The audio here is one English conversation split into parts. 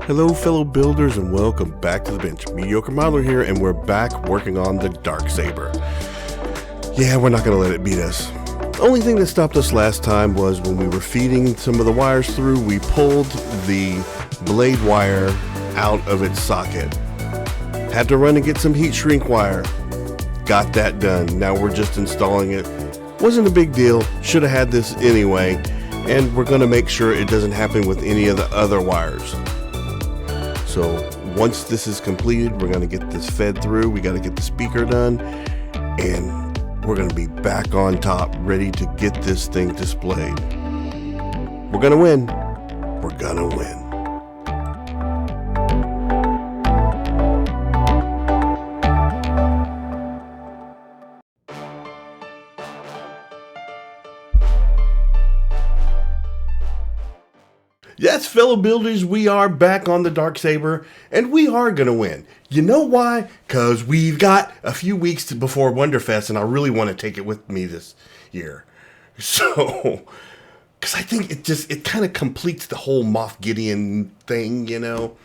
Hello fellow builders and welcome back to the bench. Mediocre Modeler here, and we're back working on the Darksaber. Yeah, we're not going to let it beat us. The only thing that stopped us last time was when we were feeding some of the wires through, we pulled the blade wire out of its socket. Had to run and get some heat shrink wire. Got that done. Now we're just installing it. Wasn't a big deal. Should have had this anyway. And we're going to make sure it doesn't happen with any of the other wires. So once this is completed, we're going to get this fed through. We got to get the speaker done. And we're going to be back on top, ready to get this thing displayed. We're going to win. We're going to win. Yes, fellow builders, we are back on the Darksaber, and we are going to win. You know why? Because we've got a few weeks before Wonderfest, and I really want to take it with me this year. So, because I think it kind of completes the whole Moff Gideon thing, you know?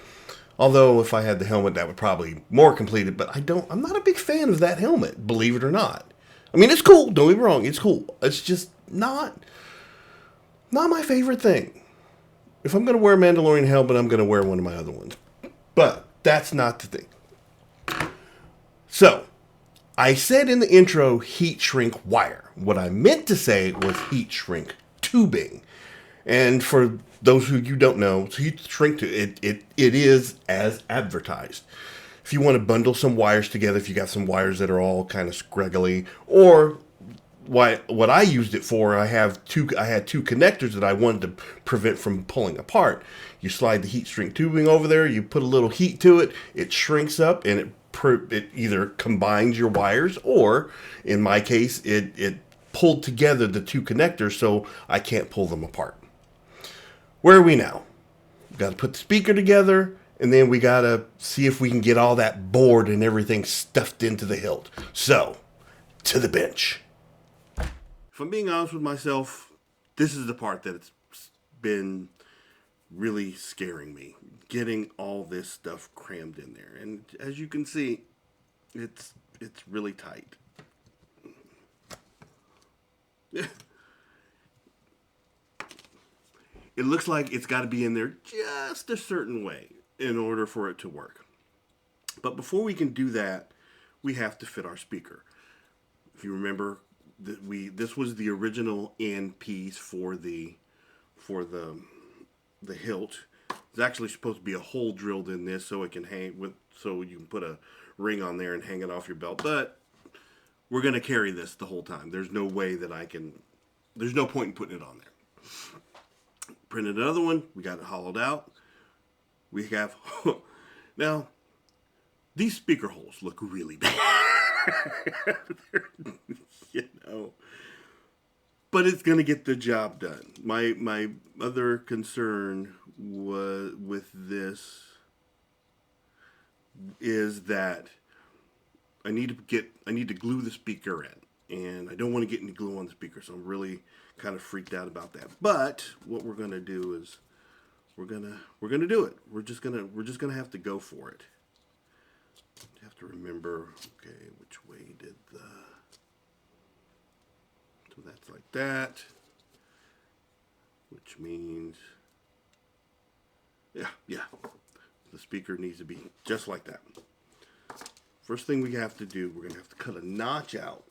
Although, if I had the helmet, that would probably more complete it, but I'm not a big fan of that helmet, believe it or not. I mean, it's cool, don't get me wrong, it's cool. It's just not my favorite thing. If I'm going to wear a Mandalorian helmet, I'm going to wear one of my other ones. But that's not the thing. So, I said in the intro, heat shrink wire. What I meant to say was heat shrink tubing. And for those who you don't know, heat shrink it is as advertised. If you want to bundle some wires together, if you got some wires that are all kind of scraggly, or what I used it for, I had two connectors that I wanted to prevent from pulling apart. You slide the heat shrink tubing over there, you put a little heat to it, it shrinks up, and it either combines your wires, or in my case, it pulled together the two connectors so I can't pull them apart. Where are we now? We've got to put the speaker together, and then we got to see if we can get all that board and everything stuffed into the hilt. So, to the bench. If I'm being honest with myself, this is the part that's been really scaring me. Getting all this stuff crammed in there. And as you can see, it's really tight. It looks like it's got to be in there just a certain way in order for it to work. But before we can do that, we have to fit our speaker. If you remember, this was the original end piece for the hilt. It's actually supposed to be a hole drilled in this so it can so you can put a ring on there and hang it off your belt. But we're going to carry this the whole time. There's no way that there's no point in putting it on there. Printed another one. We got it hollowed out. We have now these speaker holes look really bad. You know, but it's going to get the job done. My other concern with this is that I need to glue the speaker in, and I don't want to get any glue on the speaker, so I'm really kind of freaked out about that. But what we're going to do is we're going to do it. We're just going to have to go for it. You have to remember, okay, which way did so that's like that, which means, yeah, the speaker needs to be just like that. First thing we have to do, we're going to have to cut a notch out.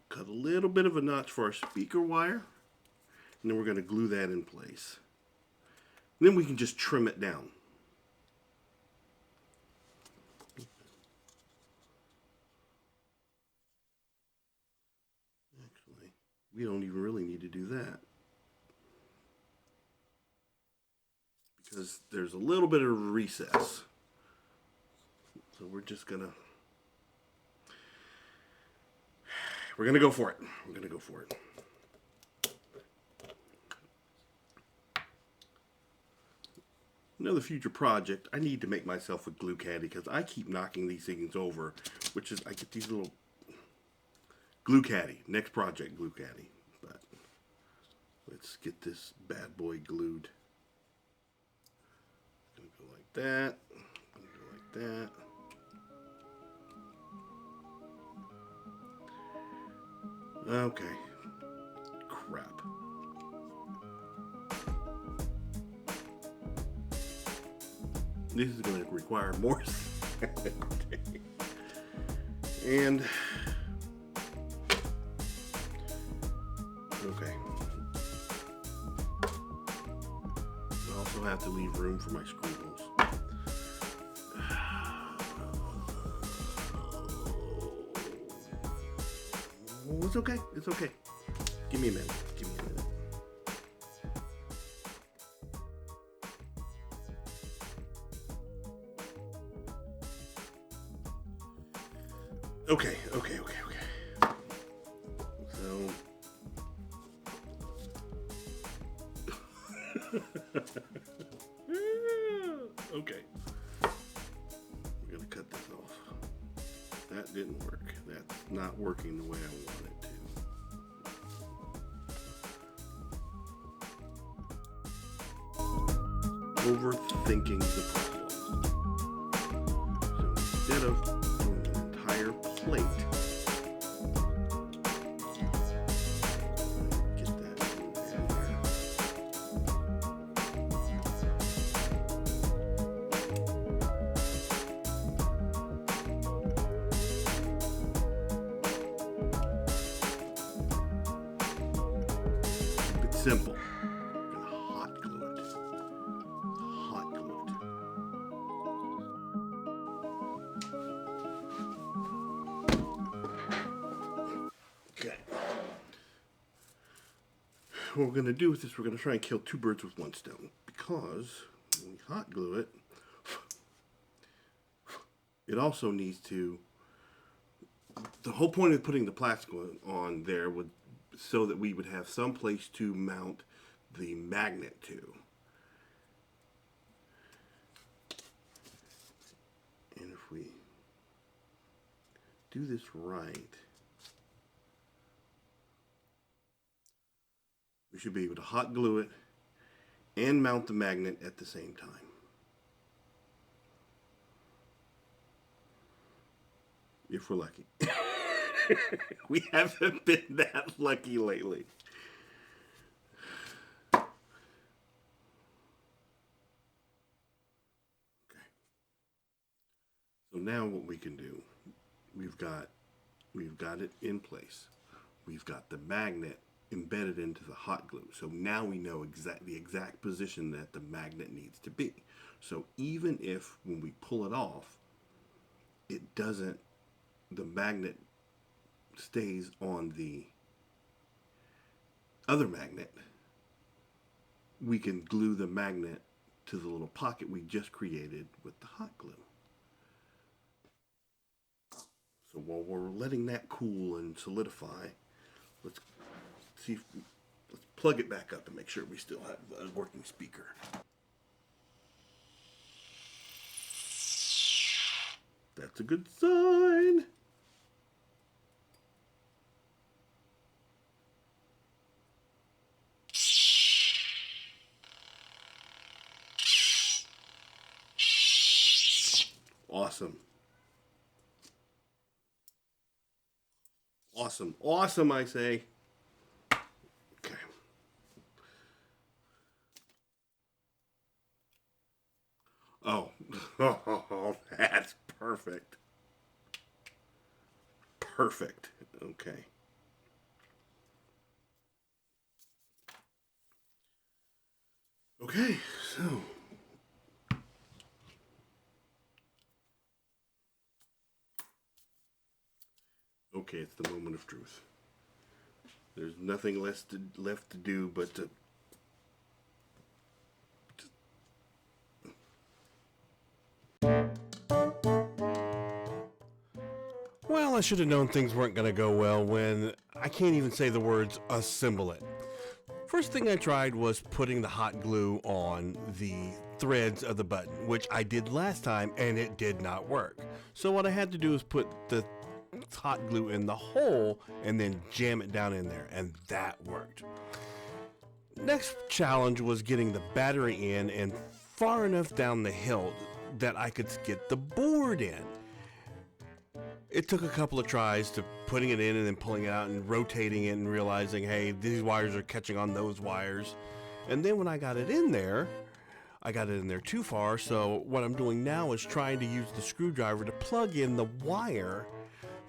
Cut a little bit of a notch for our speaker wire. And then we're going to glue that in place. And then we can just trim it down. Actually, we don't even really need to do that. Because there's a little bit of recess. So we're just going to... We're going to go for it. We're going to go for it. Another future project, I need to make myself a glue caddy because I keep knocking these things over, which is I get these little Glue Caddy. Next project, Glue Caddy. But let's get this bad boy glued. Gonna go like that. Gonna go like that. Okay. Crap. This is going to require more. And okay. I also have to leave room for my screw holes. Oh, it's okay. It's okay. Give me a minute. Give me a minute. Okay. So okay. We're gonna cut this off. That didn't work. That's not working the way I want it to. Overthinking the problem. So instead of doing an entire plate, get that in there. Keep it simple. We're gonna hot glue it. Hot glue it. Okay. What we're going to do with this, we're going to try and kill two birds with one stone. Because when we hot glue it, it also needs to... The whole point of putting the plastic on there would so that we would have some place to mount the magnet to. And if we do this right, we should be able to hot glue it and mount the magnet at the same time. If we're lucky. We haven't been that lucky lately. Okay. So now what we can do, we've got it in place. We've got the magnet embedded into the hot glue. So now we know the exact position that the magnet needs to be. So even if when we pull it off, it doesn't, the magnet stays on the other magnet, we can glue the magnet to the little pocket we just created with the hot glue. So while we're letting that cool and solidify, let's see if let's plug it back up and make sure we still have a working speaker. That's a good sign. Awesome. Awesome. Awesome, I say. Okay. Oh. Oh, that's perfect. Perfect. Okay. Okay, so okay, it's the moment of truth. There's nothing left to do but to well, I should have known things weren't going to go well when I can't even say the words assemble it. First thing I tried was putting the hot glue on the threads of the button, which I did last time and it did not work. So what I had to do is put the hot glue in the hole and then jam it down in there, and that worked. Next challenge was getting the battery in and far enough down the hilt that I could get the board in. It took a couple of tries to putting it in and then pulling it out and rotating it and realizing, hey, these wires are catching on those wires. And then when I got it in there, I got it in there too far, so what I'm doing now is trying to use the screwdriver to plug in the wire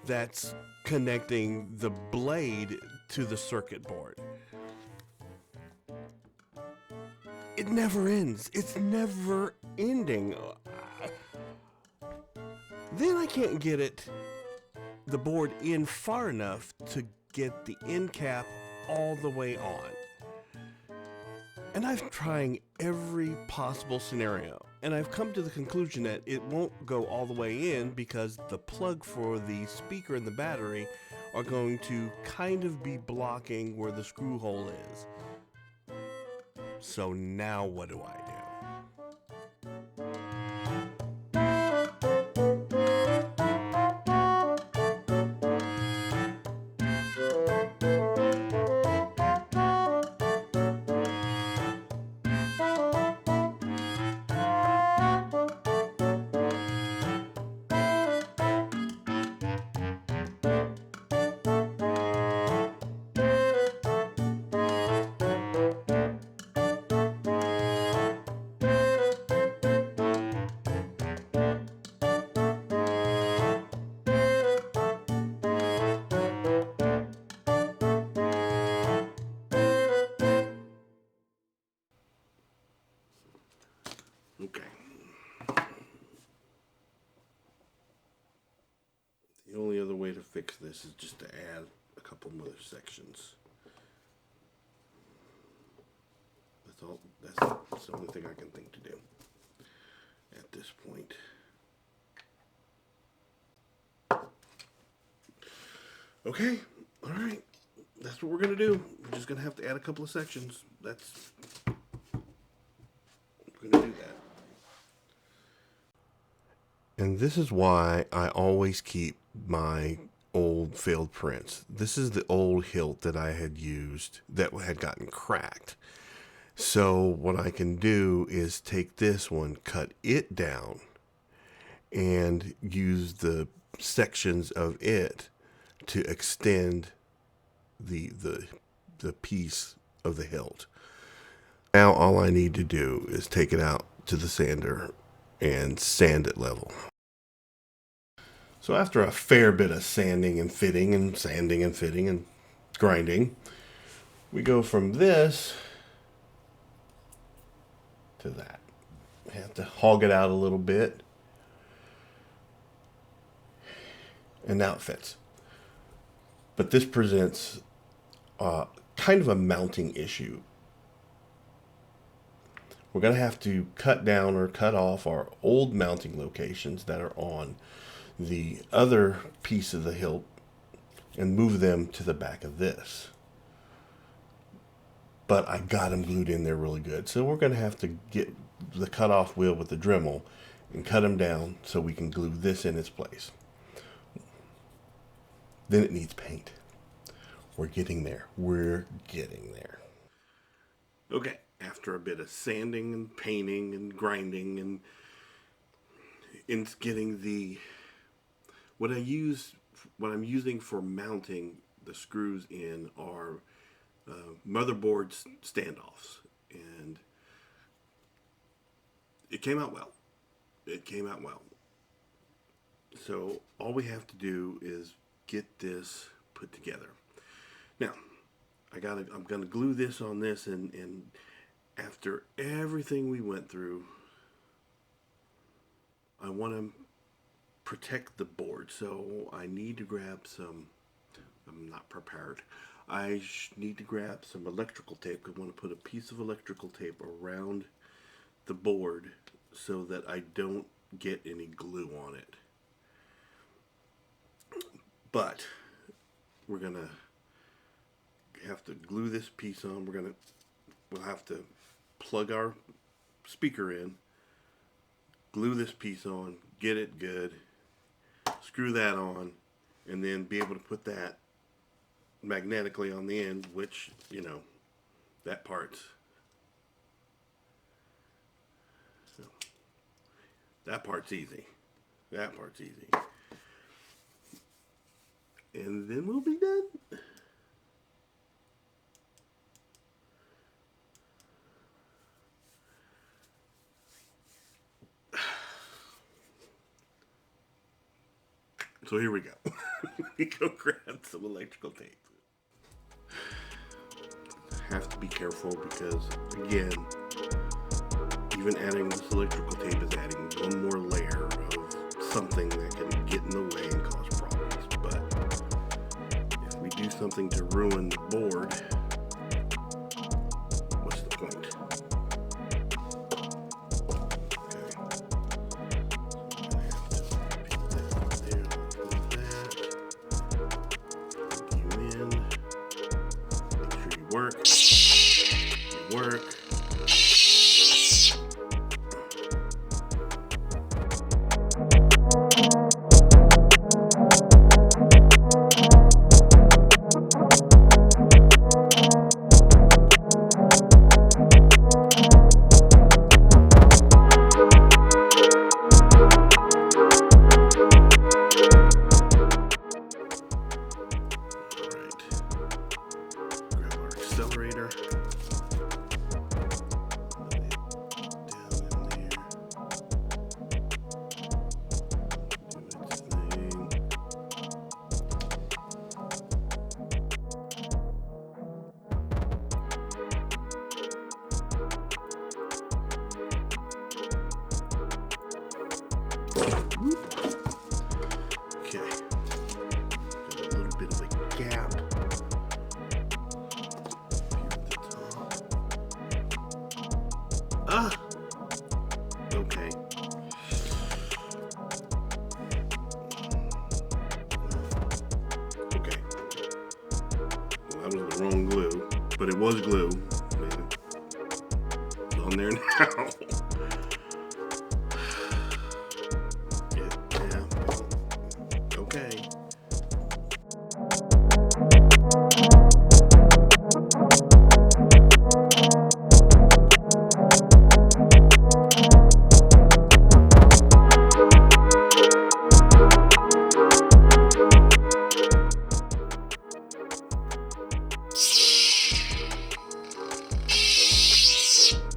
that's connecting the blade to the circuit board. It never ends. It's never ending. Then I can't get the board in far enough to get the end cap all the way on. And I've trying every possible scenario, and I've come to the conclusion that it won't go all the way in because the plug for the speaker and the battery are going to kind of be blocking where the screw hole is. So now what do I do? Okay. The only other way to fix this is just to add a couple more sections. That's all. That's the only thing I can think to do at this point. Okay. All right. That's what we're gonna do. We're just gonna have to add a couple of sections. We're gonna do that. And this is why I always keep my old failed prints. This is the old hilt that I had used that had gotten cracked. So what I can do is take this one, cut it down, and use the sections of it to extend the piece of the hilt. Now all I need to do is take it out to the sander and sand it level. So after a fair bit of sanding and fitting and sanding and fitting and grinding, we go from this to that. We have to hog it out a little bit. And now it fits. But this presents kind of a mounting issue. We're going to have to cut down or cut off our old mounting locations that are on the other piece of the hilt and move them to the back of this. But I got them glued in there really good. So we're going to have to get the cutoff wheel with the Dremel and cut them down so we can glue this in its place. Then it needs paint. We're getting there. We're getting there. Okay, after a bit of sanding and painting and grinding and getting what I'm using for mounting the screws in are motherboard standoffs, and it came out well. So all we have to do is get this put together. Now, I'm gonna glue this on this, and after everything we went through, I want to protect the board, so I need to grab some. I'm not prepared. I need to grab some electrical tape. I want to put a piece of electrical tape around the board so that I don't get any glue on it. But we're gonna have to glue this piece on. We'll have to plug our speaker in, glue this piece on, get it good, screw that on, and then be able to put that magnetically on the end, which, that part's that part's easy. That part's easy. And then we'll be done. So here we go. We go grab some electrical tape. Have to be careful because, again, even adding this electrical tape is adding one more layer of something that can get in the way and cause problems. But if we do something to ruin the board, what's the point? Work. Work. Accelerator. Okay. Got a little bit of a gap. Ah! Okay. Okay. Well, that was the wrong glue, but it was glue. It's on there now. Yeah. Okay.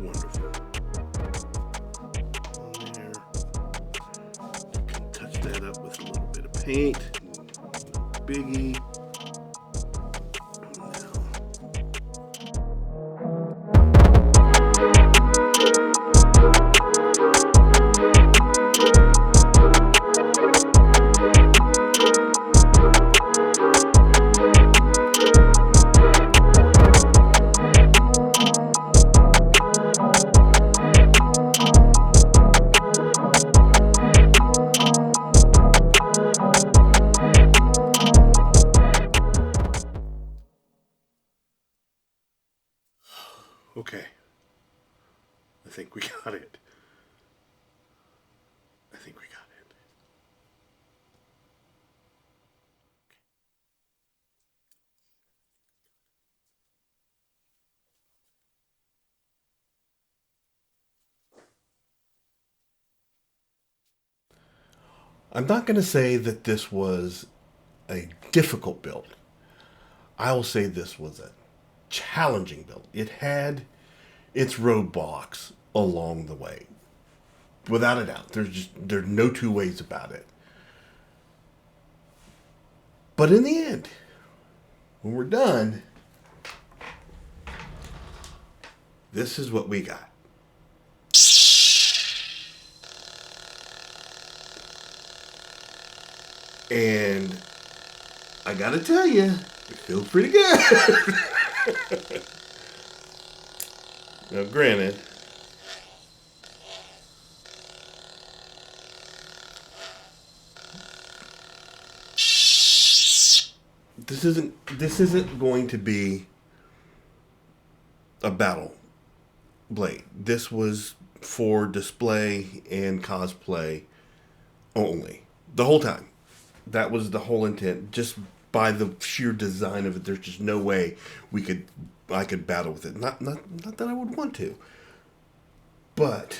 Wonderful. On there. You can touch that up with a little bit of paint. Biggie. Okay. I think we got it. I think we got it. I'm not going to say that this was a difficult build. I will say this was a challenging build. It had its roadblocks along the way. Without a doubt. There's no two ways about it. But in the end, when we're done, this is what we got. And I gotta tell you, it feels pretty good. Now, granted, this isn't going to be a battle blade. This was for display and cosplay only the whole time. That was the whole intent. Just by the sheer design of it, there's just no way I could battle with it. Not that I would want to, but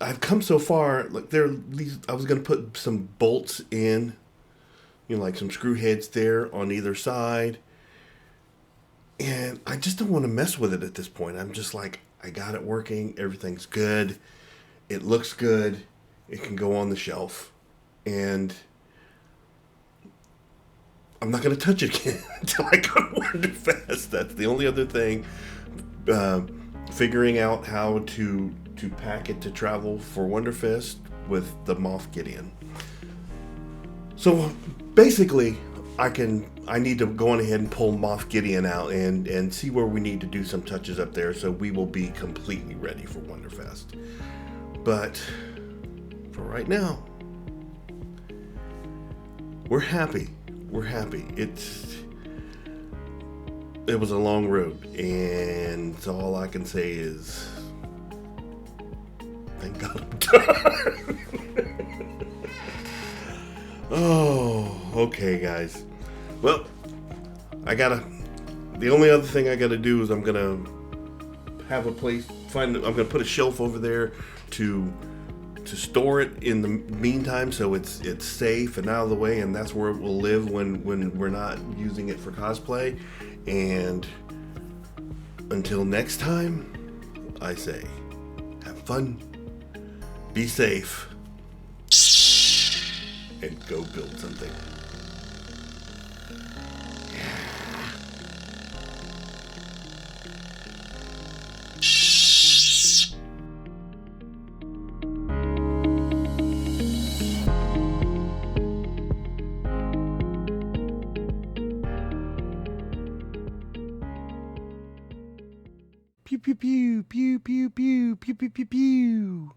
I've come so far. Like I was gonna put some bolts in, like some screw heads there on either side, and I just don't want to mess with it at this point. I'm just like, I got it working. Everything's good. It looks good. It can go on the shelf, and I'm not going to touch it again until I go to Wonderfest. That's the only other thing. Figuring out how to pack it to travel for Wonderfest with the Moff Gideon. So basically, I need to go on ahead and pull Moff Gideon out and see where we need to do some touches up there, so we will be completely ready for Wonderfest. But for right now, we're happy. We're happy. It was a long road, and all I can say is thank God I'm done. Oh, okay, guys. Well, the only other thing I gotta do is I'm gonna have a place, I'm gonna put a shelf over there to store it in the meantime, so it's safe and out of the way, and that's where it will live when we're not using it for cosplay. And until next time, I say, have fun, be safe, and go build something. Pew pew pew pew pew pew pew pew pew pew.